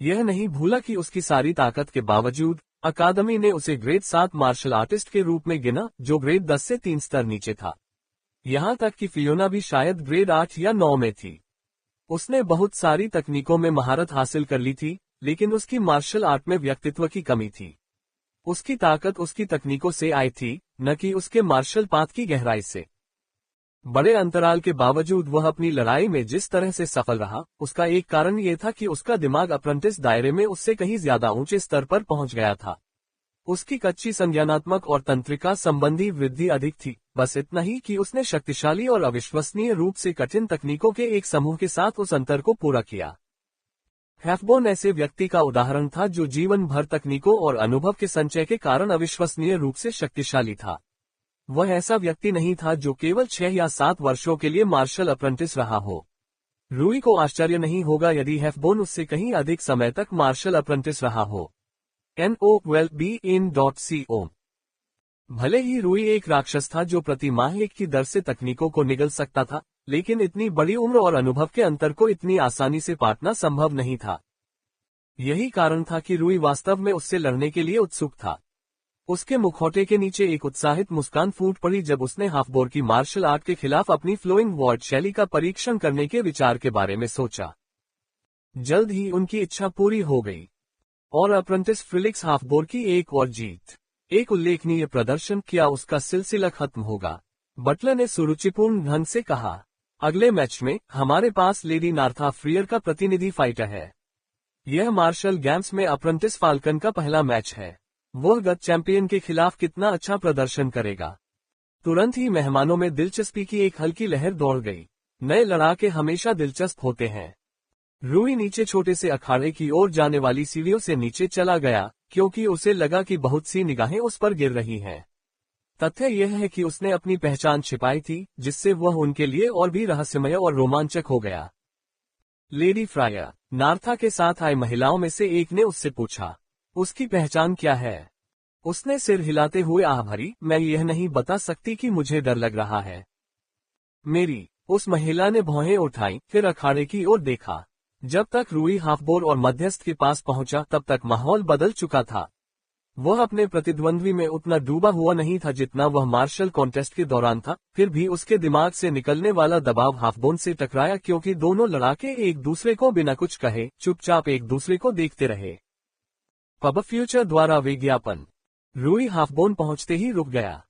यह नहीं भूला कि उसकी सारी ताकत के बावजूद अकादमी ने उसे ग्रेड 7 मार्शल आर्टिस्ट के रूप में गिना, जो ग्रेड 10 से 3 स्तर नीचे था। यहाँ तक कि फियोना भी शायद ग्रेड 8 या 9 में थी। उसने बहुत सारी तकनीकों में महारत हासिल कर ली थी, लेकिन उसकी मार्शल आर्ट में व्यक्तित्व की कमी थी। उसकी ताकत उसकी तकनीकों से आई थी, न कि उसके मार्शल पाथ की गहराई से। बड़े अंतराल के बावजूद वह अपनी लड़ाई में जिस तरह से सफल रहा, उसका एक कारण ये था कि उसका दिमाग अप्रेंटिस दायरे में उससे कहीं ज्यादा ऊंचे स्तर पर पहुंच गया था। उसकी कच्ची संज्ञानात्मक और तंत्रिका संबंधी वृद्धि अधिक थी, बस इतना ही कि उसने शक्तिशाली और अविश्वसनीय रूप से कठिन तकनीकों के एक समूह के साथ उस अंतर को पूरा किया। हैफबोर्न ऐसे व्यक्ति का उदाहरण था जो जीवन भर तकनीकों और अनुभव के संचय के कारण अविश्वसनीय रूप से शक्तिशाली था। वह ऐसा व्यक्ति नहीं था जो केवल 6 या 7 वर्षों के लिए मार्शल अप्रेंटिस रहा हो। रूई को आश्चर्य नहीं होगा यदि हैफबोर्न उससे कहीं अधिक समय तक मार्शल अप्रेंटिस रहा हो। NOWELLBEIN.CO। भले ही रूई एक राक्षस था जो प्रति माह 1 की दर से तकनीकों को निगल सकता था, लेकिन इतनी बड़ी उम्र और अनुभव के अंतर को इतनी आसानी से पाटना संभव नहीं था। यही कारण था कि रूई वास्तव में उससे लड़ने के लिए उत्सुक था। उसके मुखौटे के नीचे एक उत्साहित मुस्कान फूट पड़ी जब उसने हाफबोर की मार्शल आर्ट के खिलाफ अपनी फ्लोइंग वॉर्ड शैली का परीक्षण करने के विचार के बारे में सोचा। जल्द ही उनकी इच्छा पूरी हो गई और अप्रेंटिस फ्रिलिक्स हाफबोर की एक और जीत, एक उल्लेखनीय प्रदर्शन किया उसका सिलसिला खत्म होगा। बटलर ने सुरुचिपूर्ण ढंग से कहा, अगले मैच में हमारे पास लेडी नार्था फ्रियर का प्रतिनिधि फाइटर है। यह मार्शल गेम्स में अप्रेंटिस फाल्कन का पहला मैच है। वह गत चैंपियन के खिलाफ कितना अच्छा प्रदर्शन करेगा। तुरंत ही मेहमानों में दिलचस्पी की एक हल्की लहर दौड़ गई। नए लड़ाके हमेशा दिलचस्प होते हैं। रूई नीचे छोटे से अखाड़े की ओर जाने वाली सीढ़ियों से नीचे चला गया, क्योंकि उसे लगा कि बहुत सी निगाहें उस पर गिर रही हैं। तथ्य यह है कि उसने अपनी पहचान छिपाई थी, जिससे वह उनके लिए और भी रहस्यमय और रोमांचक हो गया। लेडी फ्रायर, नार्था के साथ आई महिलाओं में से एक ने उससे पूछा, उसकी पहचान क्या है? उसने सिर हिलाते हुए आह भरी, मैं यह नहीं बता सकती कि मुझे डर लग रहा है। मेरी, उस महिला ने भौहें उठाई, फिर अखाड़े की ओर देखा। जब तक रूई हाफबोर और मध्यस्थ के पास पहुंचा तब तक माहौल बदल चुका था। वह अपने प्रतिद्वंद्वी में उतना डूबा हुआ नहीं था जितना वह मार्शल कॉन्टेस्ट के दौरान था, फिर भी उसके दिमाग से निकलने वाला दबाव हाफबोर से टकराया क्योंकि दोनों लड़ाके एक दूसरे को बिना कुछ कहे चुपचाप एक दूसरे को देखते रहे। पब फ्यूचर द्वारा विज्ञापन। रूई हाफबोर पहुंचते ही रुक गया।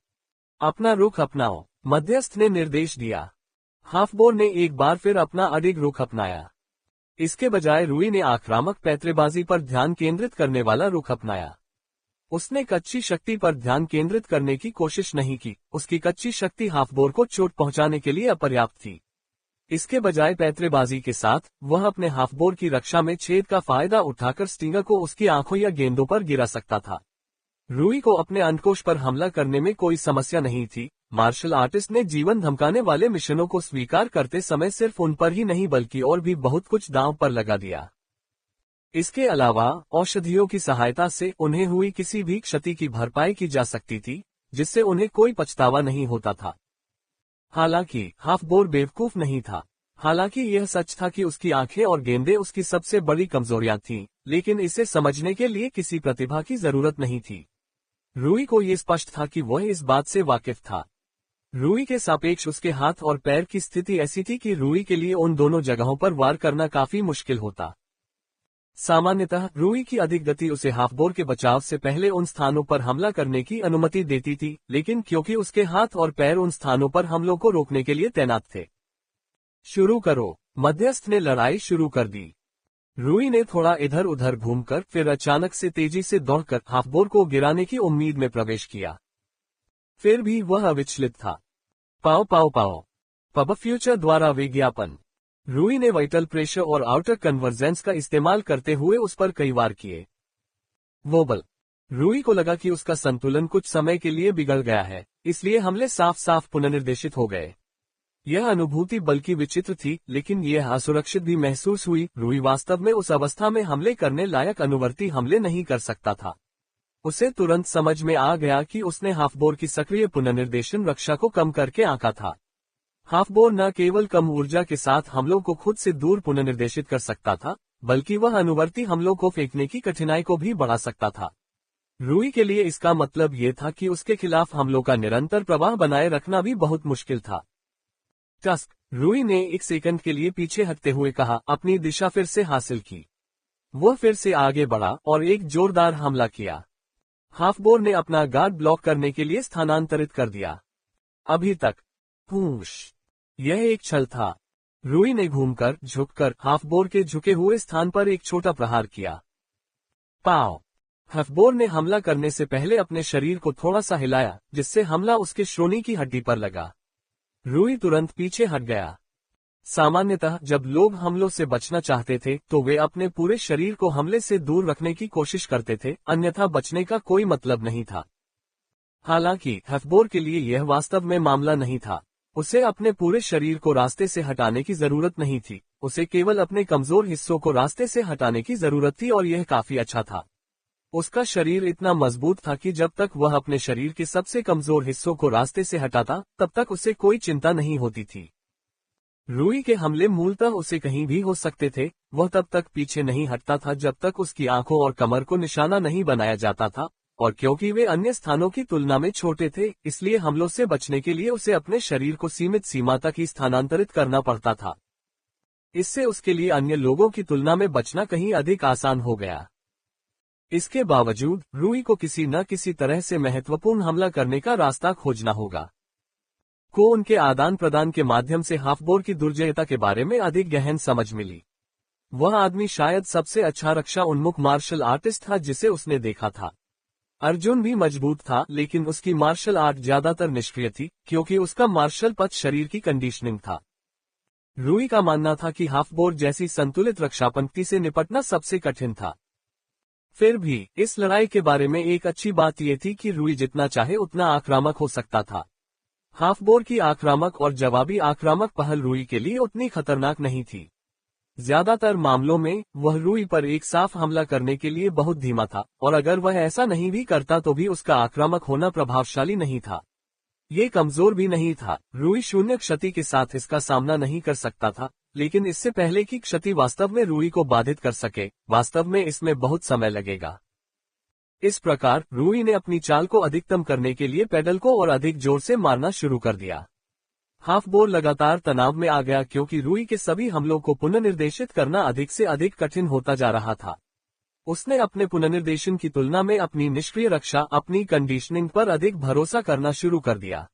अपना रुख अपनाओ, मध्यस्थ ने निर्देश दिया। हाफबोर ने एक बार फिर अपना अडिग रुख अपनाया। इसके बजाय रूई ने आक्रामक पैतरेबाजी पर ध्यान केंद्रित करने वाला रुख अपनाया। उसने कच्ची शक्ति पर ध्यान केंद्रित करने की कोशिश नहीं की। उसकी कच्ची शक्ति हाफबोर को चोट पहुंचाने के लिए अपर्याप्त थी। इसके बजाय पैतरेबाजी के साथ वह अपने हाफबोर की रक्षा में छेद का फायदा उठाकर स्टिंगर को उसकी आंखों या गेंदों पर गिरा सकता था। रूई को अपने अंडकोश पर हमला करने में कोई समस्या नहीं थी। मार्शल आर्टिस्ट ने जीवन धमकाने वाले मिशनों को स्वीकार करते समय सिर्फ उन पर ही नहीं बल्कि और भी बहुत कुछ दांव पर लगा दिया। इसके अलावा औषधियों की सहायता से उन्हें हुई किसी भी क्षति की भरपाई की जा सकती थी, जिससे उन्हें कोई पछतावा नहीं होता था। हालांकि हाफबोर बेवकूफ नहीं था। हालांकि यह सच था कि उसकी आंखें और गेंदें उसकी सबसे बड़ी कमजोरियां थीं, लेकिन इसे समझने के लिए किसी प्रतिभा की जरूरत नहीं थी। रूई को यह स्पष्ट था कि वह इस बात से वाकिफ था। रूई के सापेक्ष उसके हाथ और पैर की स्थिति ऐसी थी कि रूई के लिए उन दोनों जगहों पर वार करना काफी मुश्किल होता। सामान्यतः रूई की अधिक गति उसे हाफबोर के बचाव से पहले उन स्थानों पर हमला करने की अनुमति देती थी, लेकिन क्योंकि उसके हाथ और पैर उन स्थानों पर हमलों को रोकने के लिए तैनात थे। शुरू करो, मध्यस्थ ने लड़ाई शुरू कर दी। रूई ने थोड़ा इधर उधर घूमकर फिर अचानक से तेजी से दौड़कर हाफबोर को गिराने की उम्मीद में प्रवेश किया। फिर भी वह अविचलित था। पाओ पाओ पाओ। पब फ्यूचर द्वारा विज्ञापन। रूई ने वाइटल प्रेशर और आउटर कन्वर्जेंस का इस्तेमाल करते हुए उस पर कई वार किए। वोबल। रूई को लगा कि उसका संतुलन कुछ समय के लिए बिगड़ गया है, इसलिए हमले साफ साफ पुनर्निर्देशित हो गए। यह अनुभूति बल्कि विचित्र थी, लेकिन यह असुरक्षित भी महसूस हुई। रूई वास्तव में उस अवस्था में हमले करने लायक अनुवर्ती हमले नहीं कर सकता था। उसे तुरंत समझ में आ गया कि उसने हाफबोर की सक्रिय पुनर्निर्देशन रक्षा को कम करके आंका था। हाफबोर न केवल कम ऊर्जा के साथ हमलों को खुद से दूर पुनर्निर्देशित कर सकता था, बल्कि वह अनुवर्ती हमलों को फेंकने की कठिनाई को भी बढ़ा सकता था। रूई के लिए इसका मतलब ये था कि उसके खिलाफ हमलों का निरंतर प्रवाह बनाए रखना भी बहुत मुश्किल था। टस्क, रूई ने एक सेकंड के लिए पीछे हटते हुए कहा, अपनी दिशा फिर से हासिल की। वह फिर से आगे बढ़ा और एक जोरदार हमला किया। हाफबोर ने अपना गार्ड ब्लॉक करने के लिए स्थानांतरित कर दिया। अभी तक पूश, यह एक छल था। रूई ने घूमकर, झुककर हाफबोर के झुके हुए स्थान पर एक छोटा प्रहार किया। पाव, हाफबोर ने हमला करने से पहले अपने शरीर को थोड़ा सा हिलाया, जिससे हमला उसके श्रोणी की हड्डी पर लगा। रूई तुरंत पीछे हट गया। सामान्यतः जब लोग हमलों से बचना चाहते थे तो वे अपने पूरे शरीर को हमले से दूर रखने की कोशिश करते थे, अन्यथा बचने का कोई मतलब नहीं था। हालांकि हाफबोर के लिए यह वास्तव में मामला नहीं था। उसे अपने पूरे शरीर को रास्ते से हटाने की जरूरत नहीं थी, उसे केवल अपने कमजोर हिस्सों को रास्ते से हटाने की जरूरत थी, और यह काफी अच्छा था। उसका शरीर इतना मजबूत था कि जब तक वह अपने शरीर के सबसे कमजोर हिस्सों को रास्ते से हटाता, तब तक उसे कोई चिंता नहीं होती थी। रूई के हमले मूलतः उसे कहीं भी हो सकते थे। वह तब तक पीछे नहीं हटता था जब तक उसकी आंखों और कमर को निशाना नहीं बनाया जाता था, और क्योंकि वे अन्य स्थानों की तुलना में छोटे थे, इसलिए हमलों से बचने के लिए उसे अपने शरीर को सीमित सीमा तक ही स्थानांतरित करना पड़ता था। इससे उसके लिए अन्य लोगों की तुलना में बचना कहीं अधिक आसान हो गया। इसके बावजूद रूई को किसी न किसी तरह से महत्वपूर्ण हमला करने का रास्ता खोजना होगा। को उनके आदान प्रदान के माध्यम से हाफबोर की दुर्जयता के बारे में अधिक गहन समझ मिली। वह आदमी शायद सबसे अच्छा रक्षा उन्मुख मार्शल आर्टिस्ट था जिसे उसने देखा था। अर्जुन भी मजबूत था, लेकिन उसकी मार्शल आर्ट ज्यादातर निष्क्रिय थी, क्योंकि उसका मार्शल पथ शरीर की कंडीशनिंग था। रूई का मानना था कि हाफबोर जैसी संतुलित रक्षापंक्ति से निपटना सबसे कठिन था। फिर भी इस लड़ाई के बारे में एक अच्छी बात यह थी कि रूई जितना चाहे उतना आक्रामक हो सकता था। हाफबोर की आक्रामक और जवाबी आक्रामक पहल रूई के लिए उतनी खतरनाक नहीं थी। ज्यादातर मामलों में वह रूई पर एक साफ हमला करने के लिए बहुत धीमा था, और अगर वह ऐसा नहीं भी करता तो भी उसका आक्रामक होना प्रभावशाली नहीं था। ये कमजोर भी नहीं था। रूई शून्य क्षति के साथ इसका सामना नहीं कर सकता था, लेकिन इससे पहले कि क्षति वास्तव में रूई को बाधित कर सके, वास्तव में इसमें बहुत समय लगेगा। इस प्रकार रूई ने अपनी चाल को अधिकतम करने के लिए पेडल को और अधिक जोर से मारना शुरू कर दिया। हाफबोर लगातार तनाव में आ गया क्योंकि रूई के सभी हमलों को पुनर्निर्देशित करना अधिक से अधिक कठिन होता जा रहा था। उसने अपने पुनर्निर्देशन की तुलना में अपनी निष्क्रिय रक्षा, अपनी कंडीशनिंग पर अधिक भरोसा करना शुरू कर दिया।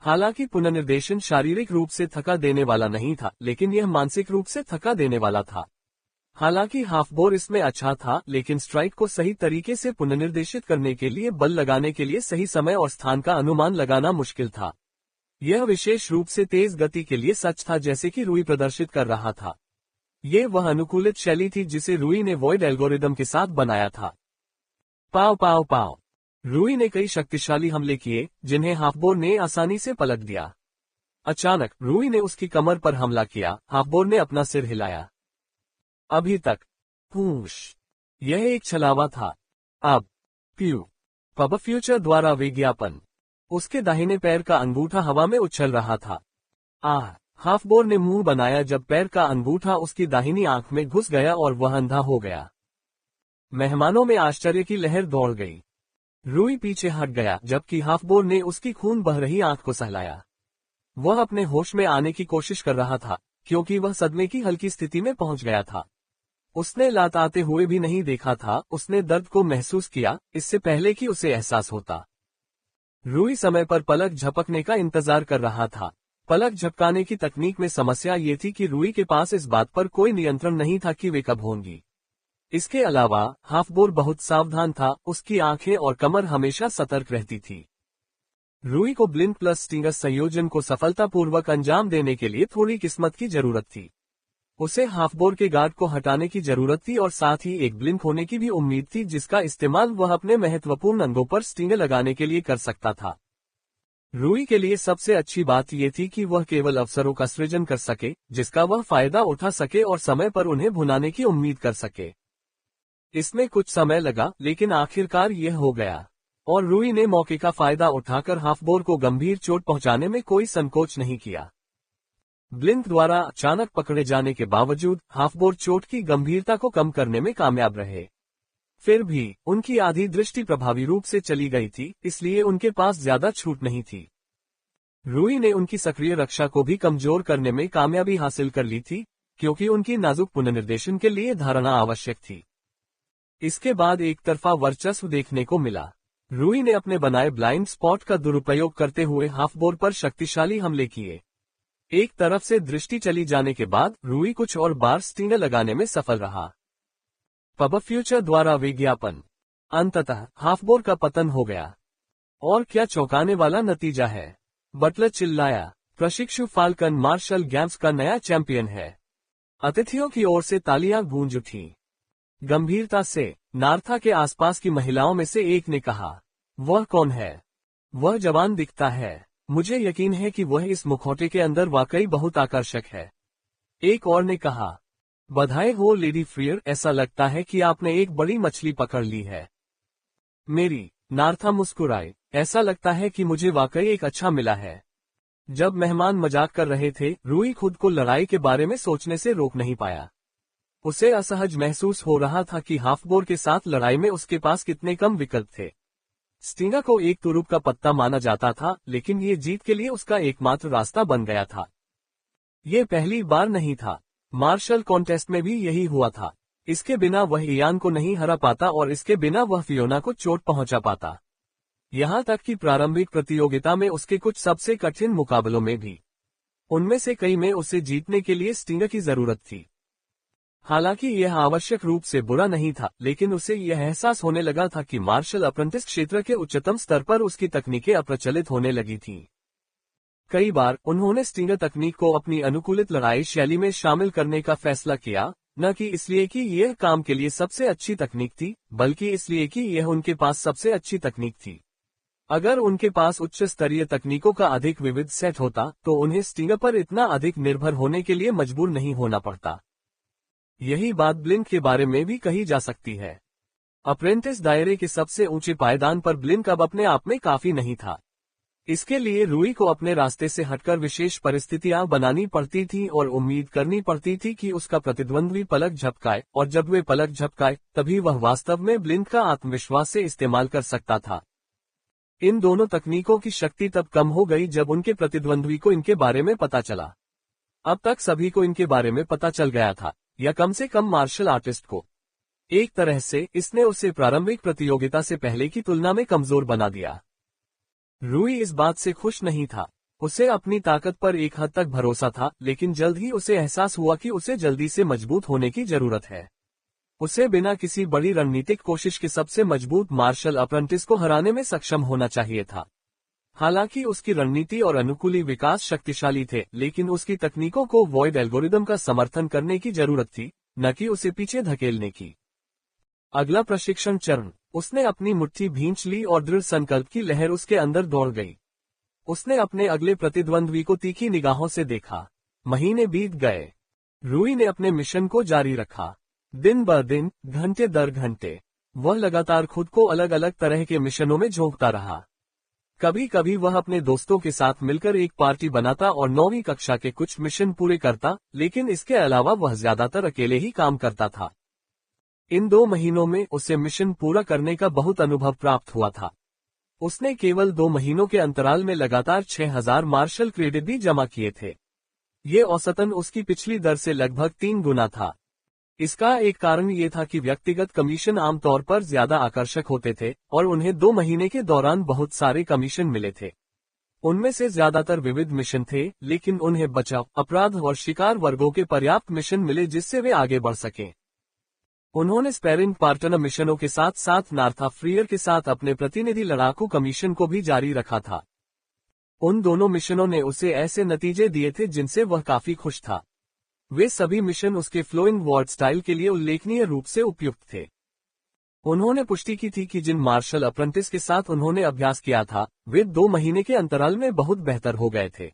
हालांकि पुनर्निर्देशन शारीरिक रूप से थका देने वाला नहीं था, लेकिन यह मानसिक रूप से थका देने वाला था। हालांकि हाफबोर इसमें अच्छा था, लेकिन स्ट्राइक को सही तरीके से पुनर्निर्देशित करने के लिए बल लगाने के लिए सही समय और स्थान का अनुमान लगाना मुश्किल था। यह विशेष रूप से तेज गति के लिए सच था, जैसे कि रूई प्रदर्शित कर रहा था। ये वह अनुकूलित शैली थी जिसे रूई ने वॉइड एल्गोरिदम के साथ बनाया था। पाव पाव पाव, रूई ने कई शक्तिशाली हमले किए जिन्हें हाफबोर ने आसानी से पलट दिया। अचानक रूई ने उसकी कमर पर हमला किया। हाफबोर ने अपना सिर हिलाया। अभी तक पूश, यह एक छलावा था। अब प्यू पब फ्यूचर द्वारा विज्ञापन। उसके दाहिने पैर का अंगूठा हवा में उछल रहा था। हाफबोर ने मुंह बनाया जब पैर का अंगूठा उसकी दाहिनी आंख में घुस गया और वह अंधा हो गया। मेहमानों में आश्चर्य की लहर दौड़ गई। रूई पीछे हट गया जबकि हाफबोर ने उसकी खून बह रही आंख को सहलाया। वह अपने होश में आने की कोशिश कर रहा था, क्योंकि वह सदमे की हल्की स्थिति में पहुंच गया था। उसने लात आते हुए भी नहीं देखा था। उसने दर्द को महसूस किया इससे पहले कि उसे एहसास होता। रूई समय पर पलक झपकने का इंतजार कर रहा था। पलक झपकाने की तकनीक में समस्या ये थी कि रूई के पास इस बात पर कोई नियंत्रण नहीं था कि वे कब होंगी। इसके अलावा हाफबोर बहुत सावधान था। उसकी आंखें और कमर हमेशा सतर्क रहती थी। रूई को ब्लिंक प्लस स्टिंगर संयोजन को सफलतापूर्वक अंजाम देने के लिए थोड़ी किस्मत की जरूरत थी। उसे हाफबोर के गार्ड को हटाने की जरूरत थी और साथ ही एक ब्लिंक होने की भी उम्मीद थी जिसका इस्तेमाल वह अपने महत्वपूर्ण अंगों पर स्टिंगर लगाने के लिए कर सकता था। रूई के लिए सबसे अच्छी बात यह थी कि वह केवल अवसरों का सृजन कर सके जिसका वह फायदा उठा सके और समय पर उन्हें भुनाने की उम्मीद कर सके। इसमें कुछ समय लगा, लेकिन आखिरकार यह हो गया और रूई ने मौके का फायदा उठाकर हाफबोर को गंभीर चोट पहुंचाने में कोई संकोच नहीं किया। ब्लिंक द्वारा अचानक पकड़े जाने के बावजूद हाफबोर चोट की गंभीरता को कम करने में कामयाब रहे। फिर भी उनकी आधी दृष्टि प्रभावी रूप से चली गई थी, इसलिए उनके पास ज्यादा छूट नहीं थी। रूई ने उनकी सक्रिय रक्षा को भी कमजोर करने में कामयाबी हासिल कर ली थी, क्योंकि उनकी नाजुक पुनर्निर्देशन के लिए धारणा आवश्यक थी। इसके बाद एक तरफा वर्चस्व देखने को मिला। रूई ने अपने बनाए ब्लाइंड स्पॉट का दुरुपयोग करते हुए हाफबोर पर शक्तिशाली हमले किए। एक तरफ से दृष्टि चली जाने के बाद रूई कुछ और बार स्टिंगर लगाने में सफल रहा। पब फ्यूचर द्वारा विज्ञापन। अंततः हाफबोर का पतन हो गया। और क्या चौंकाने वाला नतीजा है। बटलर चिल्लाया। प्रशिक्षु फाल्कन मार्शल गेम्स का नया चैंपियन है। अतिथियों की ओर से तालियां गूंज उठी। गंभीरता से नार्था के आसपास की महिलाओं में से एक ने कहा, वह कौन है? वह जवान दिखता है। मुझे यकीन है कि वह इस मुखौटे के अंदर वाकई बहुत आकर्षक है। एक और ने कहा, बधाई हो लेडी फ्रियर, ऐसा लगता है कि आपने एक बड़ी मछली पकड़ ली है। मेरी। नार्था मुस्कुराए। ऐसा लगता है कि मुझे वाकई एक अच्छा मिला है। जब मेहमान मजाक कर रहे थे, रूई खुद को लड़ाई के बारे में सोचने से रोक नहीं पाया। उसे असहज महसूस हो रहा था कि हाफबोर के साथ लड़ाई में उसके पास कितने कम विकल्प थे। स्टिंगर को एक तुरुप का पत्ता माना जाता था, लेकिन ये जीत के लिए उसका एकमात्र रास्ता बन गया था। ये पहली बार नहीं था। मार्शल कॉन्टेस्ट में भी यही हुआ था। इसके बिना वह इयान को नहीं हरा पाता और इसके बिना वह फियोना को चोट पहुंचा पाता। यहां तक कि प्रारंभिक प्रतियोगिता में उसके कुछ सबसे कठिन मुकाबलों में भी, उनमें से कई में उसे जीतने के लिए स्टिंगर की जरूरत थी। हालांकि यह आवश्यक रूप से बुरा नहीं था, लेकिन उसे यह एहसास होने लगा था कि मार्शल अप्रेंटिस क्षेत्र के उच्चतम स्तर पर उसकी तकनीकें अप्रचलित होने लगी थीं। कई बार उन्होंने स्टिंगर तकनीक को अपनी अनुकूलित लड़ाई शैली में शामिल करने का फैसला किया, न कि इसलिए कि यह काम के लिए सबसे अच्छी तकनीक थी, बल्कि इसलिए कि यह उनके पास सबसे अच्छी तकनीक थी। अगर उनके पास उच्च स्तरीय तकनीकों का अधिक विविध सेट होता, तो उन्हें स्टिंगर पर इतना अधिक निर्भर होने के लिए मजबूर नहीं होना पड़ता। यही बात ब्लिंक के बारे में भी कही जा सकती है। अप्रेंटिस दायरे के सबसे ऊंचे पायदान पर ब्लिंक अब अपने आप में काफी नहीं था। इसके लिए रूई को अपने रास्ते से हटकर विशेष परिस्थितियां बनानी पड़ती थी और उम्मीद करनी पड़ती थी कि उसका प्रतिद्वंद्वी पलक झपकाए, और जब वे पलक झपकाए तभी वह वास्तव में ब्लिंक का आत्मविश्वास से इस्तेमाल कर सकता था। इन दोनों तकनीकों की शक्ति तब कम हो गई जब उनके प्रतिद्वंद्वी को इनके बारे में पता चला। अब तक सभी को इनके बारे में पता चल गया था, या कम से कम मार्शल आर्टिस्ट को। एक तरह से इसने उसे प्रारंभिक प्रतियोगिता से पहले की तुलना में कमजोर बना दिया। रूई इस बात से खुश नहीं था। उसे अपनी ताकत पर एक हद तक भरोसा था, लेकिन जल्द ही उसे एहसास हुआ कि उसे जल्दी से मजबूत होने की जरूरत है। उसे बिना किसी बड़ी रणनीतिक कोशिश के सबसे मजबूत मार्शल अप्रेंटिस को हराने में सक्षम होना चाहिए था। हालांकि उसकी रणनीति और अनुकूली विकास शक्तिशाली थे, लेकिन उसकी तकनीकों को वॉइड एल्गोरिदम का समर्थन करने की जरूरत थी, न कि उसे पीछे धकेलने की। अगला प्रशिक्षण चरण। उसने अपनी मुट्ठी भींच ली और दृढ़ संकल्प की लहर उसके अंदर दौड़ गई। उसने अपने अगले प्रतिद्वंद्वी को तीखी निगाहों से देखा। महीने बीत गए। रूई ने अपने मिशन को जारी रखा। दिन ब दिन, घंटे दर घंटे, वह लगातार खुद को अलग अलग तरह के मिशनों में झोंकता रहा। कभी कभी वह अपने दोस्तों के साथ मिलकर एक पार्टी बनाता और 9वीं कक्षा के कुछ मिशन पूरे करता, लेकिन इसके अलावा वह ज्यादातर अकेले ही काम करता था। इन 2 महीनों में उसे मिशन पूरा करने का बहुत अनुभव प्राप्त हुआ था। उसने केवल 2 महीनों के अंतराल में लगातार 6000 मार्शल क्रेडिट भी जमा किए थे। ये औसतन उसकी पिछली दर से लगभग 3 गुना था। इसका एक कारण ये था कि व्यक्तिगत कमीशन आमतौर पर ज्यादा आकर्षक होते थे, और उन्हें 2 महीने के दौरान बहुत सारे कमीशन मिले थे। उनमें से ज्यादातर विविध मिशन थे, लेकिन उन्हें बचाव, अपराध और शिकार वर्गों के पर्याप्त मिशन मिले जिससे वे आगे बढ़ सकें। उन्होंने स्पैरिंग पार्टनर मिशनों के साथ साथ नार्था फ्रियर के साथ अपने प्रतिनिधि लड़ाकू कमीशन को भी जारी रखा था। उन दोनों मिशनों ने उसे ऐसे नतीजे दिए थे जिनसे वह काफी खुश था। वे सभी मिशन उसके फ्लोइंग वॉर्ड स्टाइल के लिए उल्लेखनीय रूप से उपयुक्त थे। उन्होंने पुष्टि की थी कि जिन मार्शल अप्रेंटिस के साथ उन्होंने अभ्यास किया था, वे 2 महीने के अंतराल में बहुत बेहतर हो गए थे।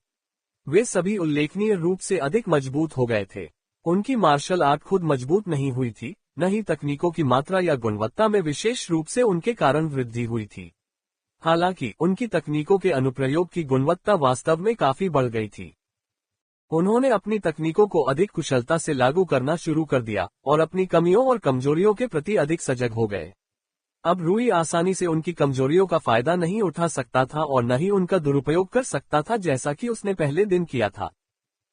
वे सभी उल्लेखनीय रूप से अधिक मजबूत हो गए थे। उनकी मार्शल आर्ट खुद मजबूत नहीं हुई थी, न ही तकनीकों की मात्रा या गुणवत्ता में विशेष रूप से उनके कारण वृद्धि हुई थी। हालांकि उनकी तकनीकों के अनुप्रयोग की गुणवत्ता वास्तव में काफी बढ़ गई थी। उन्होंने अपनी तकनीकों को अधिक कुशलता से लागू करना शुरू कर दिया और अपनी कमियों और कमजोरियों के प्रति अधिक सजग हो गए। अब रूई आसानी से उनकी कमजोरियों का फायदा नहीं उठा सकता था और न ही उनका दुरुपयोग कर सकता था जैसा कि उसने पहले दिन किया था।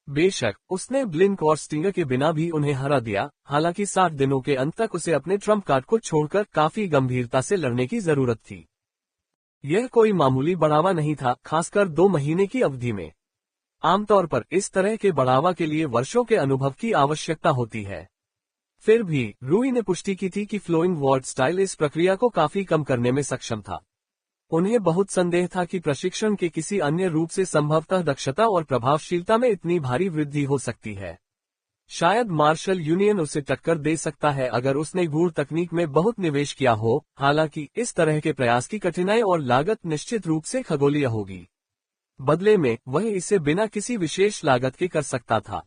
बेशक उसने ब्लिंक और स्टिंगर के बिना भी उन्हें हरा दिया, हालांकि 60 दिनों के अंत तक उसे अपने ट्रम्प कार्ड को छोड़कर काफी गंभीरता से लड़ने की जरूरत थी। यह कोई मामूली बढ़ावा नहीं था, खासकर 2 महीने की अवधि में। आमतौर पर इस तरह के बढ़ावा के लिए वर्षों के अनुभव की आवश्यकता होती है। फिर भी रूई ने पुष्टि की थी कि फ्लोइंग वॉर्ड स्टाइल इस प्रक्रिया को काफी कम करने में सक्षम था। उन्हें बहुत संदेह था कि प्रशिक्षण के किसी अन्य रूप से संभवतः दक्षता और प्रभावशीलता में इतनी भारी वृद्धि हो सकती है। शायद मार्शल यूनियन उसे टक्कर दे सकता है अगर उसने गूढ़ तकनीक में बहुत निवेश किया हो, हालांकि इस तरह के प्रयास की कठिनाई और लागत निश्चित रूप से खगोलीय होगी। बदले में वह इसे बिना किसी विशेष लागत के कर सकता था।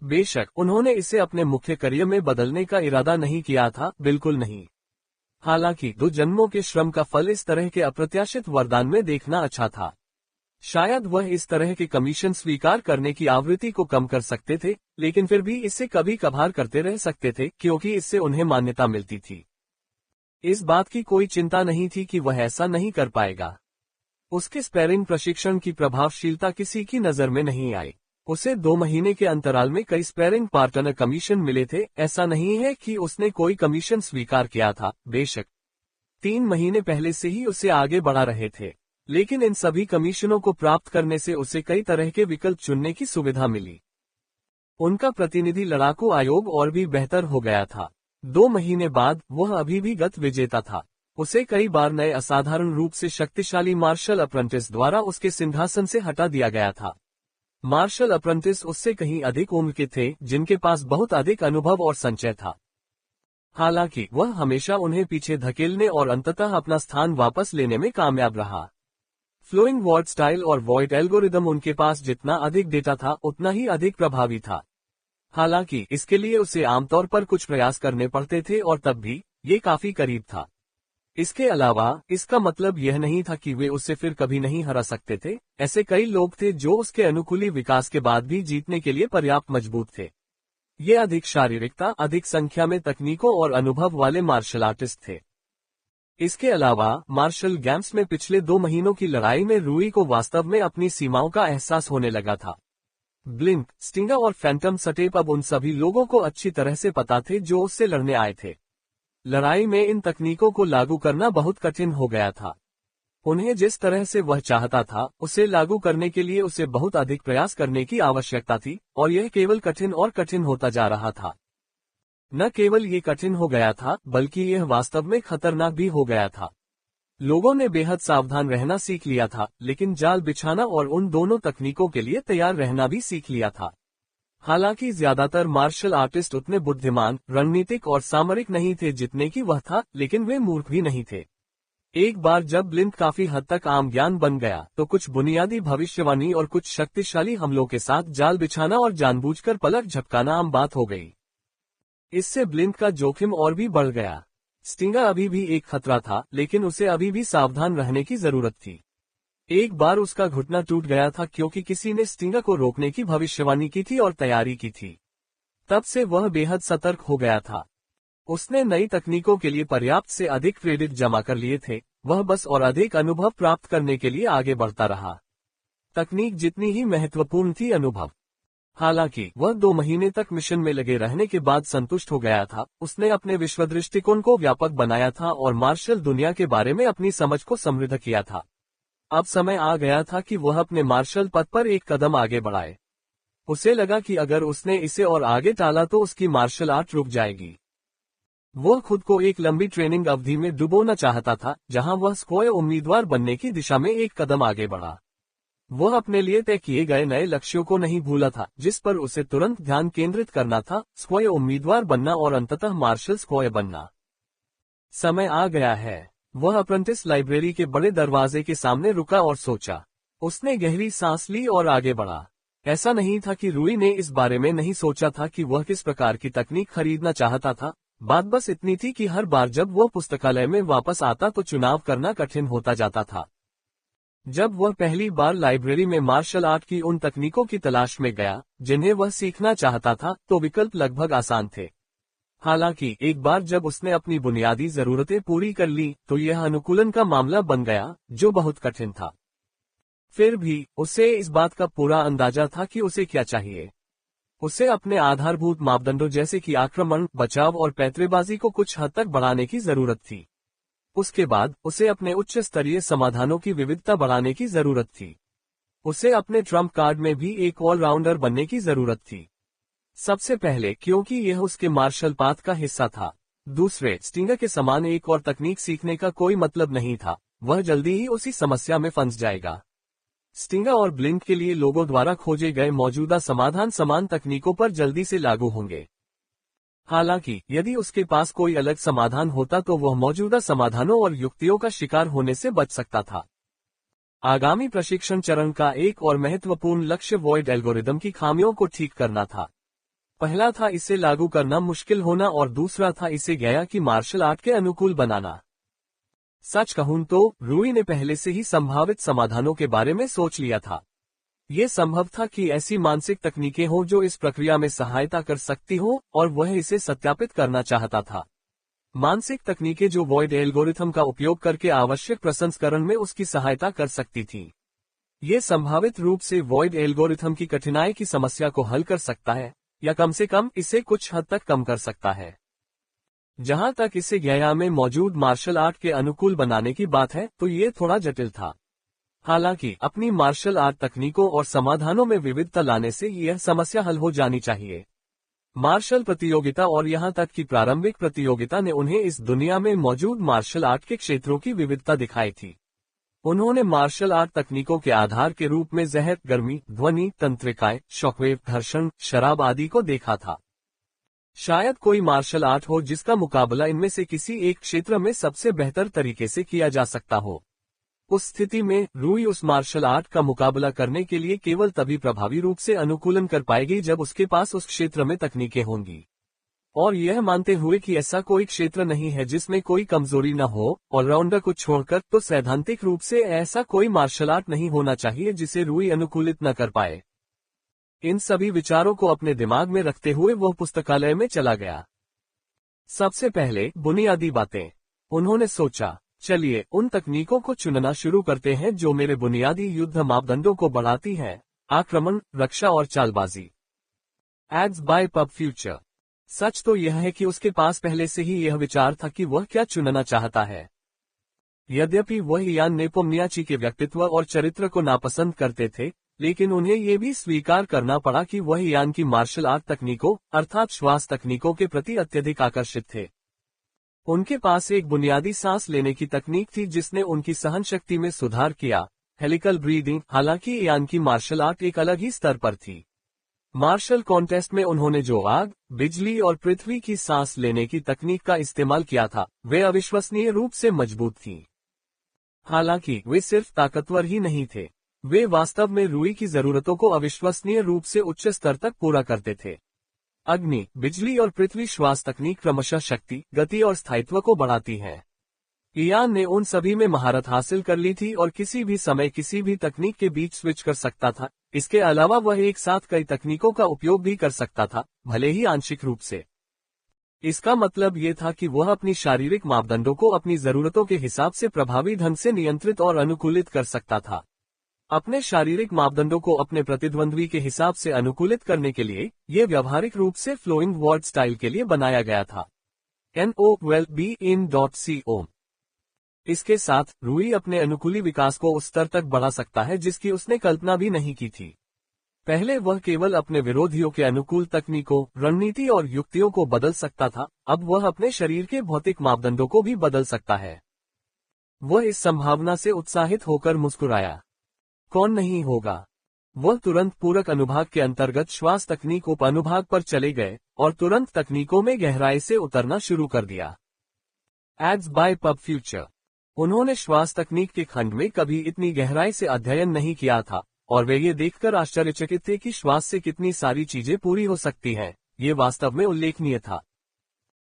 बेशक उन्होंने इसे अपने मुख्य करियर में बदलने का इरादा नहीं किया था, बिल्कुल नहीं। हालांकि 2 जन्मों के श्रम का फल इस तरह के अप्रत्याशित वरदान में देखना अच्छा था। शायद वह इस तरह के कमीशन स्वीकार करने की आवृत्ति को कम कर सकते थे, लेकिन फिर भी इसे कभी कभार करते रह सकते थे क्योंकि इससे उन्हें मान्यता मिलती थी। इस बात की कोई चिंता नहीं थी कि वह ऐसा नहीं कर पाएगा। उसके स्पैरिंग प्रशिक्षण की प्रभावशीलता किसी की नजर में नहीं आई। उसे 2 महीने के अंतराल में कई स्पैरिंग पार्टनर कमीशन मिले थे। ऐसा नहीं है कि उसने कोई कमीशन स्वीकार किया था, बेशक 3 महीने पहले से ही उसे आगे बढ़ा रहे थे, लेकिन इन सभी कमीशनों को प्राप्त करने से उसे कई तरह के विकल्प चुनने की सुविधा मिली। उनका प्रतिनिधि लड़ाकू आयोग और भी बेहतर हो गया था। 2 महीने बाद वह अभी भी गत विजेता था। उसे कई बार नए असाधारण रूप से शक्तिशाली मार्शल अप्रेंटिस द्वारा उसके सिंहासन से हटा दिया गया था। मार्शल अप्रेंटिस उससे कहीं अधिक उम्र के थे, जिनके पास बहुत अधिक अनुभव और संचय था। हालांकि वह हमेशा उन्हें पीछे धकेलने और अंततः अपना स्थान वापस लेने में कामयाब रहा। फ्लोइंग वॉर्ड स्टाइल और वॉइड एल्गोरिदम उनके पास जितना अधिक डेटा था उतना ही अधिक प्रभावी था। हालांकि इसके लिए उसे आमतौर पर कुछ प्रयास करने पड़ते थे और तब भी ये काफी करीब था। इसके अलावा इसका मतलब यह नहीं था कि वे उसे फिर कभी नहीं हरा सकते थे। ऐसे कई लोग थे जो उसके अनुकूली विकास के बाद भी जीतने के लिए पर्याप्त मजबूत थे। ये अधिक शारीरिकता, अधिक संख्या में तकनीकों और अनुभव वाले मार्शल आर्टिस्ट थे। इसके अलावा मार्शल गेम्स में पिछले 2 महीनों की लड़ाई में रूई को वास्तव में अपनी सीमाओं का एहसास होने लगा था। ब्लिंक, स्टिंगर और फैंटम सटेप अब उन सभी लोगों को अच्छी तरह से पता थे जो उससे लड़ने आए थे। लड़ाई में इन तकनीकों को लागू करना बहुत कठिन हो गया था। उन्हें जिस तरह से वह चाहता था उसे लागू करने के लिए उसे बहुत अधिक प्रयास करने की आवश्यकता थी, और यह केवल कठिन और कठिन होता जा रहा था। न केवल ये कठिन हो गया था, बल्कि यह वास्तव में खतरनाक भी हो गया था। लोगों ने बेहद सावधान रहना सीख लिया था, लेकिन जाल बिछाना और उन दोनों तकनीकों के लिए तैयार रहना भी सीख लिया था। हालांकि ज्यादातर मार्शल आर्टिस्ट उतने बुद्धिमान, रणनीतिक और सामरिक नहीं थे जितने कि वह था, लेकिन वे मूर्ख भी नहीं थे। एक बार जब ब्लिंक काफी हद तक आम ज्ञान बन गया तो कुछ बुनियादी भविष्यवाणी और कुछ शक्तिशाली हमलों के साथ जाल बिछाना और जानबूझकर पलक झपकाना आम बात हो गई। इससे ब्लिंक का जोखिम और भी बढ़ गया। स्टिंगर अभी भी एक खतरा था, लेकिन उसे अभी भी सावधान रहने की जरूरत थी। एक बार उसका घुटना टूट गया था क्योंकि किसी ने स्टिंगर को रोकने की भविष्यवाणी की थी और तैयारी की थी। तब से वह बेहद सतर्क हो गया था। उसने नई तकनीकों के लिए पर्याप्त से अधिक क्रेडिट जमा कर लिए थे, वह बस और अधिक अनुभव प्राप्त करने के लिए आगे बढ़ता रहा। तकनीक जितनी ही महत्वपूर्ण थी, अनुभव। हालांकि वह 2 महीने तक मिशन में लगे रहने के बाद संतुष्ट हो गया था। उसने अपने विश्व दृष्टिकोण को व्यापक बनाया था और मार्शल दुनिया के बारे में अपनी समझ को समृद्ध किया था। अब समय आ गया था कि वह अपने मार्शल पथ पर एक कदम आगे बढ़ाए। उसे लगा कि अगर उसने इसे और आगे टाला तो उसकी मार्शल आर्ट रुक जाएगी। वह खुद को एक लंबी ट्रेनिंग अवधि में डुबोना चाहता था, जहां वह स्क्वायर उम्मीदवार बनने की दिशा में एक कदम आगे बढ़ा। वह अपने लिए तय किए गए नए लक्ष्यों को नहीं भूला था, जिस पर उसे तुरंत ध्यान केंद्रित करना था, स्क्वायर उम्मीदवार बनना और अंततः मार्शल स्क्वायर बनना। समय आ गया है। वह अप्रेंटिस लाइब्रेरी के बड़े दरवाजे के सामने रुका और सोचा। उसने गहरी सांस ली और आगे बढ़ा। ऐसा नहीं था कि रूई ने इस बारे में नहीं सोचा था कि वह किस प्रकार की तकनीक खरीदना चाहता था। बात बस इतनी थी कि हर बार जब वह पुस्तकालय में वापस आता तो चुनाव करना कठिन होता जाता था। जब वह पहली बार लाइब्रेरी में मार्शल आर्ट की उन तकनीकों की तलाश में गया जिन्हें वह सीखना चाहता था, तो विकल्प लगभग आसान थे। हालांकि एक बार जब उसने अपनी बुनियादी जरूरतें पूरी कर ली तो यह अनुकूलन का मामला बन गया, जो बहुत कठिन था। फिर भी उसे इस बात का पूरा अंदाजा था कि उसे क्या चाहिए। उसे अपने आधारभूत मापदंडों जैसे कि आक्रमण, बचाव और पैंतरेबाजी को कुछ हद तक बढ़ाने की जरूरत थी। उसके बाद उसे अपने उच्च स्तरीय समाधानों की विविधता बढ़ाने की जरूरत थी। उसे अपने ट्रम्प कार्ड में भी एक ऑलराउंडर बनने की जरूरत थी। सबसे पहले क्योंकि यह उसके मार्शल पाथ का हिस्सा था। दूसरे, स्टिंगर के समान एक और तकनीक सीखने का कोई मतलब नहीं था, वह जल्दी ही उसी समस्या में फंस जाएगा। स्टिंगर और ब्लिंक के लिए लोगों द्वारा खोजे गए मौजूदा समाधान समान तकनीकों पर जल्दी से लागू होंगे। हालांकि यदि उसके पास कोई अलग समाधान होता तो वह मौजूदा समाधानों और युक्तियों का शिकार होने से बच सकता था। आगामी प्रशिक्षण चरण का एक और महत्वपूर्ण लक्ष्य वॉइड एल्गोरिदम की खामियों को ठीक करना था। पहला था इसे लागू करना मुश्किल होना और दूसरा था इसे गया कि मार्शल आर्ट के अनुकूल बनाना। सच कहूं तो रूई ने पहले से ही संभावित समाधानों के बारे में सोच लिया था। ये संभव था कि ऐसी मानसिक तकनीकें हों जो इस प्रक्रिया में सहायता कर सकती हों, और वह इसे सत्यापित करना चाहता था। मानसिक तकनीकें जो वॉइड एल्गोरिथम का उपयोग करके आवश्यक प्रसंस्करण में उसकी सहायता कर सकती थीं। ये संभावित रूप से वॉइड एल्गोरिथम की कठिनाई की समस्या को हल कर सकता है, या कम से कम इसे कुछ हद तक कम कर सकता है। जहां तक इसे गया में मौजूद मार्शल आर्ट के अनुकूल बनाने की बात है, तो ये थोड़ा जटिल था। हालांकि अपनी मार्शल आर्ट तकनीकों और समाधानों में विविधता लाने से यह समस्या हल हो जानी चाहिए। मार्शल प्रतियोगिता और यहां तक कि प्रारंभिक प्रतियोगिता ने उन्हें इस दुनिया में मौजूद मार्शल आर्ट के क्षेत्रों की विविधता दिखाई थी। उन्होंने मार्शल आर्ट तकनीकों के आधार के रूप में जहर, गर्मी, ध्वनि, तंत्रिकाएं, शॉकवेव, घर्षण, शराब आदि को देखा था। शायद कोई मार्शल आर्ट हो जिसका मुकाबला इनमें से किसी एक क्षेत्र में सबसे बेहतर तरीके से किया जा सकता हो। उस स्थिति में रूई उस मार्शल आर्ट का मुकाबला करने के लिए केवल तभी प्रभावी रूप से अनुकूलन कर पाएगी जब उसके पास उस क्षेत्र में तकनीकें होंगी। और यह मानते हुए कि ऐसा कोई क्षेत्र नहीं है जिसमें कोई कमजोरी न हो, ऑलराउंडर को छोड़कर, तो सैद्धांतिक रूप से ऐसा कोई मार्शल आर्ट नहीं होना चाहिए जिसे रूई अनुकूलित न कर पाए। इन सभी विचारों को अपने दिमाग में रखते हुए वह पुस्तकालय में चला गया। सबसे पहले बुनियादी बातें। उन्होंने सोचा, चलिए उन तकनीकों को चुनना शुरू करते हैं जो मेरे बुनियादी युद्ध मापदंडों को बढ़ाती हैं: आक्रमण, रक्षा और चालबाजी। Aids bye pub future. सच तो यह है कि उसके पास पहले से ही यह विचार था कि वह क्या चुनना चाहता है। यद्यपि वह इयान नेपोम्नियाची के व्यक्तित्व और चरित्र को नापसंद करते थे, लेकिन उन्हें यह भी स्वीकार करना पड़ा कि वह इयान की मार्शल आर्ट तकनीकों, अर्थात श्वास तकनीकों के प्रति अत्यधिक आकर्षित थे। उनके पास एक बुनियादी सांस लेने की तकनीक थी जिसने उनकी सहन शक्ति में सुधार किया, हेलिकल ब्रीदिंग। हालांकि इयान की मार्शल आर्ट एक अलग ही स्तर पर थी। मार्शल कॉन्टेस्ट में उन्होंने जो आग, बिजली और पृथ्वी की सांस लेने की तकनीक का इस्तेमाल किया था, वे अविश्वसनीय रूप से मजबूत थी। हालांकि वे सिर्फ ताकतवर ही नहीं थे, वे वास्तव में रूई की जरूरतों को अविश्वसनीय रूप से उच्च स्तर तक पूरा करते थे। अग्नि, बिजली और पृथ्वी श्वास तकनीक क्रमशः शक्ति, गति और स्थायित्व को बढ़ाती है। इयान ने उन सभी में महारत हासिल कर ली थी और किसी भी समय किसी भी तकनीक के बीच स्विच कर सकता था। इसके अलावा वह एक साथ कई तकनीकों का उपयोग भी कर सकता था, भले ही आंशिक रूप से। इसका मतलब ये था कि वह अपनी शारीरिक मापदंडों को अपनी जरूरतों के हिसाब से प्रभावी ढंग से नियंत्रित और अनुकूलित कर सकता था। अपने शारीरिक मापदंडों को अपने प्रतिद्वंद्वी के हिसाब से अनुकूलित करने के लिए ये व्यावहारिक रूप से फ्लोइंग वर्ड स्टाइल के लिए बनाया गया था। NOWELLBEIN.CO। इसके साथ रूई अपने अनुकूली विकास को उस स्तर तक बढ़ा सकता है जिसकी उसने कल्पना भी नहीं की थी। पहले वह केवल अपने विरोधियों के अनुकूल तकनीकों, रणनीति और युक्तियों को बदल सकता था, अब वह अपने शरीर के भौतिक मापदंडों को भी बदल सकता है। वह इस संभावना से उत्साहित होकर मुस्कुराया। कौन नहीं होगा। वह तुरंत पूरक अनुभाग के अंतर्गत श्वास तकनीक उप अनुभाग पर चले गए और तुरंत तकनीकों में गहराई से उतरना शुरू कर दिया। एड्स बाय पब फ्यूचर। उन्होंने श्वास तकनीक के खंड में कभी इतनी गहराई से अध्ययन नहीं किया था, और वे ये देखकर आश्चर्यचकित थे कि श्वास से कितनी सारी चीजें पूरी हो सकती हैं। ये वास्तव में उल्लेखनीय था।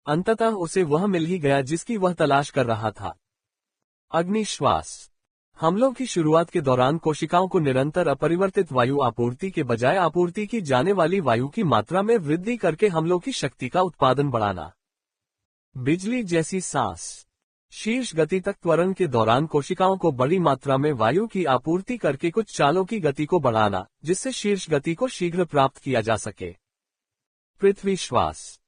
अंततः उसे वह मिल ही गया जिसकी वह तलाश कर रहा था। अग्नि श्वास। हमलों की शुरुआत के दौरान कोशिकाओं को निरंतर अपरिवर्तित वायु आपूर्ति के बजाय आपूर्ति की जाने वाली वायु की मात्रा में वृद्धि करके हमलों की शक्ति का उत्पादन बढ़ाना। बिजली जैसी सांस। शीर्ष गति तक त्वरण के दौरान कोशिकाओं को बड़ी मात्रा में वायु की आपूर्ति करके कुछ चालों की गति को बढ़ाना, जिससे शीर्ष गति को शीघ्र प्राप्त किया जा सके। पृथ्वी श्वास।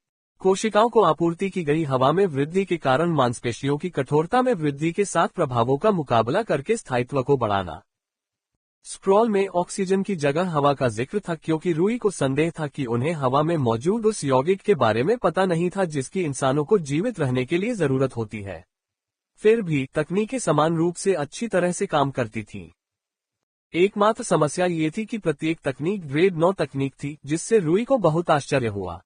कोशिकाओं को आपूर्ति की गई हवा में वृद्धि के कारण मांसपेशियों की कठोरता में वृद्धि के साथ प्रभावों का मुकाबला करके स्थायित्व को बढ़ाना। स्क्रॉल में ऑक्सीजन की जगह हवा का जिक्र था क्योंकि रूई को संदेह था कि उन्हें हवा में मौजूद उस यौगिक के बारे में पता नहीं था जिसकी इंसानों को जीवित रहने के लिए जरूरत होती है। फिर भी तकनीकें समान रूप से अच्छी तरह से काम करती थीं। एकमात्र समस्या ये थी कि प्रत्येक तकनीक ग्रेड 9 तकनीक थी, जिससे रूई को बहुत आश्चर्य हुआ।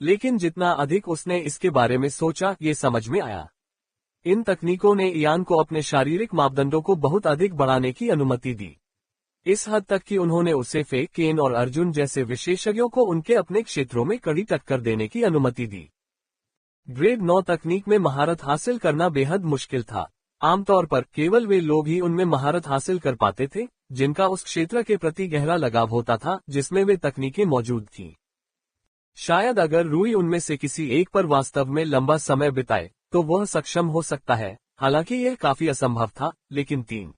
लेकिन जितना अधिक उसने इसके बारे में सोचा, ये समझ में आया। इन तकनीकों ने इयान को अपने शारीरिक मापदंडों को बहुत अधिक बढ़ाने की अनुमति दी। इस हद तक कि उन्होंने उसे फे, केन और अर्जुन जैसे विशेषज्ञों को उनके अपने क्षेत्रों में कड़ी टक्कर देने की अनुमति दी। ग्रेड 9 तकनीक में महारत हासिल करना बेहद मुश्किल था। आमतौर पर केवल वे लोग ही उनमें महारत हासिल कर पाते थे, जिनका उस क्षेत्र के प्रति गहरा लगाव होता था जिसमें वे तकनीकें मौजूद थीं। शायद अगर रूई उनमें से किसी एक पर वास्तव में लंबा समय बिताए, तो वह सक्षम हो सकता है। हालांकि यह काफी असंभव था, लेकिन 3।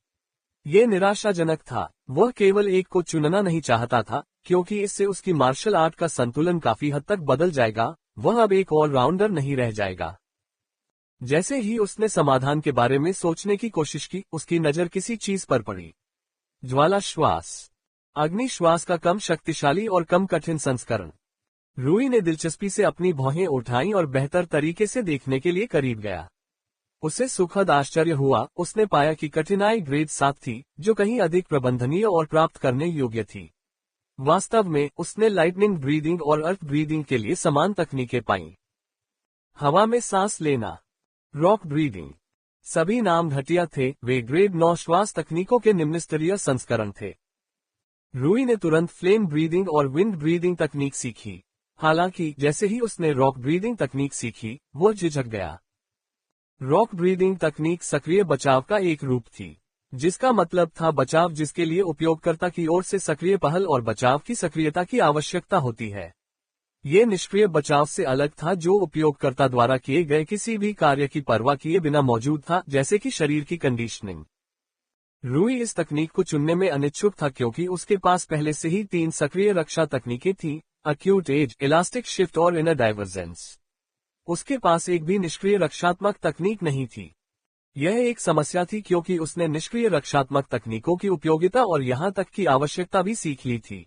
ये निराशाजनक था। वह केवल एक को चुनना नहीं चाहता था, क्योंकि इससे उसकी मार्शल आर्ट का संतुलन काफी हद तक बदल जाएगा। वह अब एक ऑलराउंडर नहीं रह जाएगा। जैसे ही उसने समाधान के बारे में सोचने की कोशिश की, उसकी नजर किसी चीज पर पड़ी। ज्वाला श्वास। अग्नि श्वास का कम शक्तिशाली और कम कठिन संस्करण। रूई ने दिलचस्पी से अपनी भौहें उठाईं और बेहतर तरीके से देखने के लिए करीब गया। उसे सुखद आश्चर्य हुआ। उसने पाया कि कठिनाई ग्रेड 7 थी, जो कहीं अधिक प्रबंधनीय और प्राप्त करने योग्य थी। वास्तव में उसने लाइटनिंग ब्रीदिंग और अर्थ ब्रीदिंग के लिए समान तकनीकें पाईं। हवा में सांस लेना। Rock breathing. सभी नाम घटिया थे, वे ग्रेड 9 श्वास तकनीकों के निम्नस्तरीय संस्करण थे। रूई ने तुरंत फ्लेम ब्रीदिंग और विंड ब्रीदिंग तकनीक सीखी। हालांकि जैसे ही उसने रॉक ब्रीदिंग तकनीक सीखी, वो झिझक गया। रॉक ब्रीदिंग तकनीक सक्रिय बचाव का एक रूप थी, जिसका मतलब था बचाव जिसके लिए उपयोगकर्ता की ओर से सक्रिय पहल और बचाव की सक्रियता की आवश्यकता होती है। ये निष्क्रिय बचाव से अलग था, जो उपयोगकर्ता द्वारा किए गए किसी भी कार्य की परवाह किए बिना मौजूद था, जैसे कि शरीर की कंडीशनिंग। रूई इस तकनीक को चुनने में अनिच्छुक था क्योंकि उसके पास पहले से ही 3 सक्रिय रक्षा तकनीकें थीं: अक्यूट एज, इलास्टिक शिफ्ट और इनर डाइवर्जेंस। उसके पास एक भी निष्क्रिय रक्षात्मक तकनीक नहीं थी। यह एक समस्या थी क्योंकि उसने निष्क्रिय रक्षात्मक तकनीकों की उपयोगिता और यहां तक की आवश्यकता भी सीख ली थी।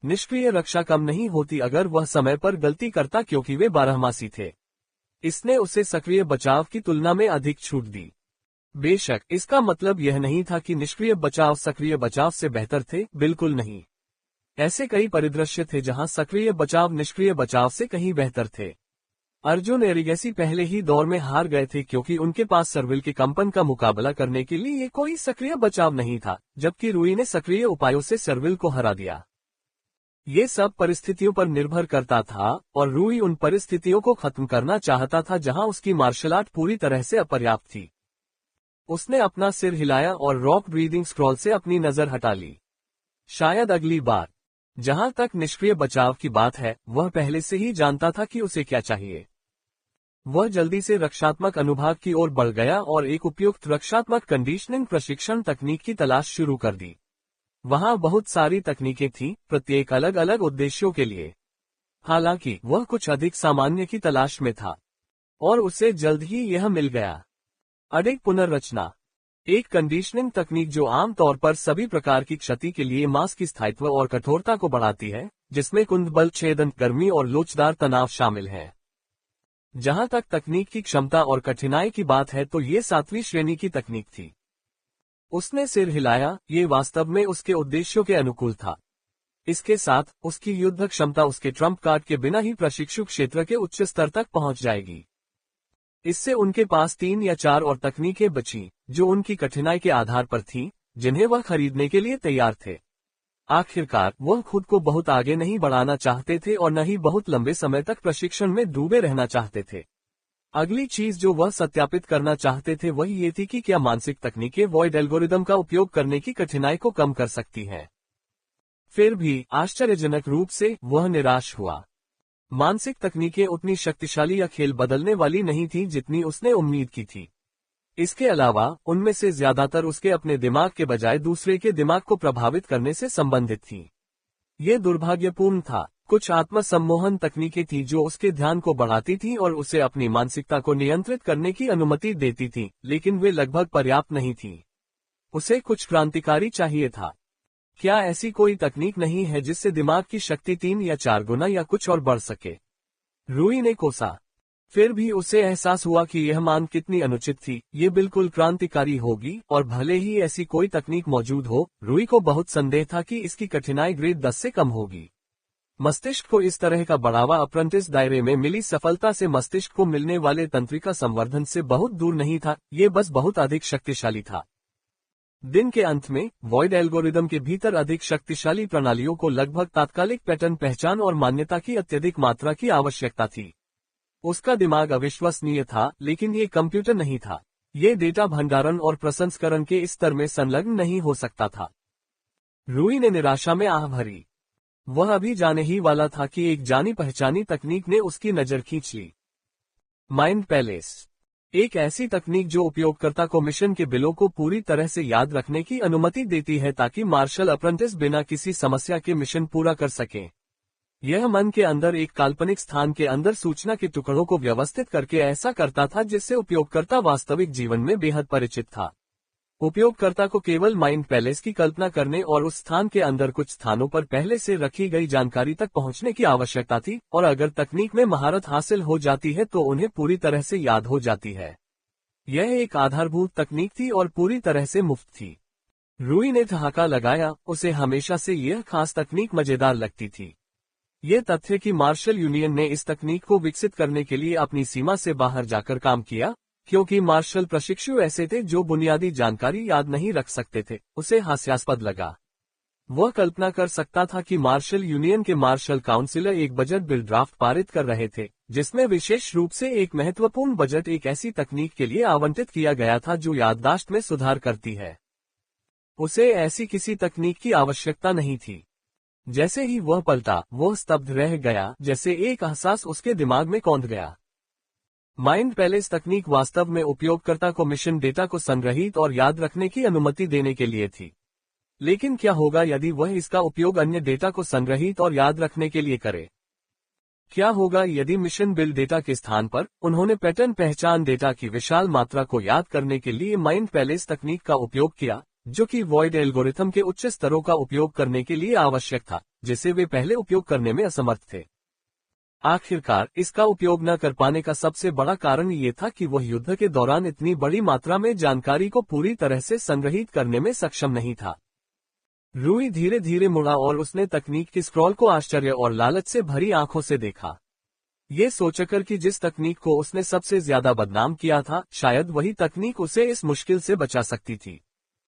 निष्क्रिय रक्षा कम नहीं होती अगर वह समय पर गलती करता, क्योंकि वे बारहमासी थे। इसने उसे सक्रिय बचाव की तुलना में अधिक छूट दी। बेशक इसका मतलब यह नहीं था कि निष्क्रिय बचाव सक्रिय बचाव से बेहतर थे, बिल्कुल नहीं। ऐसे कई परिदृश्य थे जहां सक्रिय बचाव निष्क्रिय बचाव से कहीं बेहतर थे। अर्जुन एरिगेसी पहले ही दौर में हार गए थे क्योंकि उनके पास सर्विल के कंपन का मुकाबला करने के लिए कोई सक्रिय बचाव नहीं था, जबकि रूई ने सक्रिय उपायों से सर्विल को हरा दिया। ये सब परिस्थितियों पर निर्भर करता था और रूई उन परिस्थितियों को खत्म करना चाहता था जहां उसकी मार्शल आर्ट पूरी तरह से अपर्याप्त थी। उसने अपना सिर हिलाया और रॉक ब्रीदिंग स्क्रॉल से अपनी नजर हटा ली। शायद अगली बार। जहां तक निष्क्रिय बचाव की बात है, वह पहले से ही जानता था कि उसे क्या चाहिए। वह जल्दी से रक्षात्मक अनुभाग की ओर बढ़ गया और एक उपयुक्त रक्षात्मक कंडीशनिंग प्रशिक्षण तकनीक की तलाश शुरू कर दी। वहां बहुत सारी तकनीकें थीं, प्रत्येक अलग अलग उद्देश्यों के लिए। हालांकि वह कुछ अधिक सामान्य की तलाश में था, और उसे जल्द ही यह मिल गया। अधिक पुनर्रचना। एक कंडीशनिंग तकनीक जो आमतौर पर सभी प्रकार की क्षति के लिए मांस की स्थायित्व और कठोरता को बढ़ाती है, जिसमें कुंद बल छेदन, गर्मी और लोचदार तनाव शामिल है। जहां तक तकनीक की क्षमता और कठिनाई की बात है, तो ये 7वीं श्रेणी की तकनीक थी। उसने सिर हिलाया, ये वास्तव में उसके उद्देश्यों के अनुकूल था। इसके साथ उसकी युद्ध क्षमता उसके ट्रम्प कार्ड के बिना ही प्रशिक्षु क्षेत्र के उच्च स्तर तक पहुंच जाएगी। इससे उनके पास 3 या 4 और तकनीकें बचीं, जो उनकी कठिनाई के आधार पर थीं, जिन्हें वह खरीदने के लिए तैयार थे। आखिरकार वह खुद को बहुत आगे नहीं बढ़ाना चाहते थे और न ही बहुत लंबे समय तक प्रशिक्षण में डूबे रहना चाहते थे। अगली चीज जो वह सत्यापित करना चाहते थे वही ये थी कि क्या मानसिक तकनीकें वॉइड एल्गोरिदम का उपयोग करने की कठिनाई को कम कर सकती हैं। फिर भी आश्चर्यजनक रूप से वह निराश हुआ। मानसिक तकनीकें उतनी शक्तिशाली या खेल बदलने वाली नहीं थीं जितनी उसने उम्मीद की थी। इसके अलावा उनमें से ज्यादातर उसके अपने दिमाग के बजाय दूसरे के दिमाग को प्रभावित करने से संबंधित थीं। ये दुर्भाग्यपूर्ण था। कुछ आत्मसम्मोहन तकनीकें थीं जो उसके ध्यान को बढ़ाती थीं और उसे अपनी मानसिकता को नियंत्रित करने की अनुमति देती थीं, लेकिन वे लगभग पर्याप्त नहीं थीं। उसे कुछ क्रांतिकारी चाहिए था। क्या ऐसी कोई तकनीक नहीं है जिससे दिमाग की शक्ति 3 या 4 गुना या कुछ और बढ़ सके? रूई ने कोसा। फिर भी उसे एहसास हुआ कि यह मांग कितनी अनुचित थी। ये बिल्कुल क्रांतिकारी होगी, और भले ही ऐसी कोई तकनीक मौजूद हो, रूई को बहुत संदेह था कि इसकी कठिनाई ग्रेड 10 से कम होगी। मस्तिष्क को इस तरह का बढ़ावा अप्रेंटिस दायरे में मिली सफलता से मस्तिष्क को मिलने वाले तंत्रिका संवर्धन से बहुत दूर नहीं था, ये बस बहुत अधिक शक्तिशाली था। दिन के अंत में वॉइड एल्गोरिदम के भीतर अधिक शक्तिशाली प्रणालियों को लगभग तात्कालिक पैटर्न पहचान और मान्यता की अत्यधिक मात्रा की आवश्यकता थी। उसका दिमाग अविश्वसनीय था, लेकिन ये कंप्यूटर नहीं था। ये डेटा भंडारण और प्रसंस्करण के स्तर में संलग्न नहीं हो सकता था। रूई ने निराशा में आह भरी। वह अभी जाने ही वाला था कि एक जानी पहचानी तकनीक ने उसकी नजर खींच ली। माइंड पैलेस, एक ऐसी तकनीक जो उपयोगकर्ता को मिशन के बिलों को पूरी तरह से याद रखने की अनुमति देती है ताकि मार्शल अप्रेंटिस बिना किसी समस्या के मिशन पूरा कर सके। यह मन के अंदर एक काल्पनिक स्थान के अंदर सूचना के टुकड़ों को व्यवस्थित करके ऐसा करता था जिससे उपयोगकर्ता वास्तविक जीवन में बेहद परिचित था। उपयोगकर्ता को केवल माइंड पैलेस की कल्पना करने और उस स्थान के अंदर कुछ स्थानों पर पहले से रखी गई जानकारी तक पहुंचने की आवश्यकता थी, और अगर तकनीक में महारत हासिल हो जाती है तो उन्हें पूरी तरह से याद हो जाती है। यह एक आधारभूत तकनीक थी और पूरी तरह से मुफ्त थी। रूई ने ठहाका लगाया। उसे हमेशा से यह खास तकनीक मजेदार लगती थी। ये तथ्य कि मार्शल यूनियन ने इस तकनीक को विकसित करने के लिए अपनी सीमा से बाहर जाकर काम किया, क्योंकि मार्शल प्रशिक्षु ऐसे थे जो बुनियादी जानकारी याद नहीं रख सकते थे, उसे हास्यास्पद लगा। वह कल्पना कर सकता था कि मार्शल यूनियन के मार्शल काउंसिलर एक बजट बिल ड्राफ्ट पारित कर रहे थे, जिसमें विशेष रूप से एक महत्वपूर्ण बजट एक ऐसी तकनीक के लिए आवंटित किया गया था जो याददाश्त में सुधार करती है। उसे ऐसी किसी तकनीक की आवश्यकता नहीं थी। जैसे ही वह पलटा, वह स्तब्ध रह गया, जैसे एक एहसास उसके दिमाग में कौंध गया। माइंड पैलेस तकनीक वास्तव में उपयोगकर्ता को मिशन डेटा को संग्रहित और याद रखने की अनुमति देने के लिए थी। लेकिन क्या होगा यदि वह इसका उपयोग अन्य डेटा को संग्रहित और याद रखने के लिए करे? क्या होगा यदि मिशन बिल डेटा के स्थान पर उन्होंने पैटर्न पहचान डेटा की विशाल मात्रा को याद करने के लिए माइंड पैलेस तकनीक का उपयोग किया, जो कि वॉइड एल्गोरिथम के उच्च स्तरों का उपयोग करने के लिए आवश्यक था, जिसे वे पहले उपयोग करने में असमर्थ थे। आखिरकार इसका उपयोग न कर पाने का सबसे बड़ा कारण ये था कि वह युद्ध के दौरान इतनी बड़ी मात्रा में जानकारी को पूरी तरह से संग्रहित करने में सक्षम नहीं था। रूई धीरे धीरे मुड़ा और उसने तकनीक की स्क्रॉल को आश्चर्य और लालच से भरी आंखों से देखा। ये सोचकर कि जिस तकनीक को उसने सबसे ज्यादा बदनाम किया था, शायद वही तकनीक उसे इस मुश्किल से बचा सकती थी।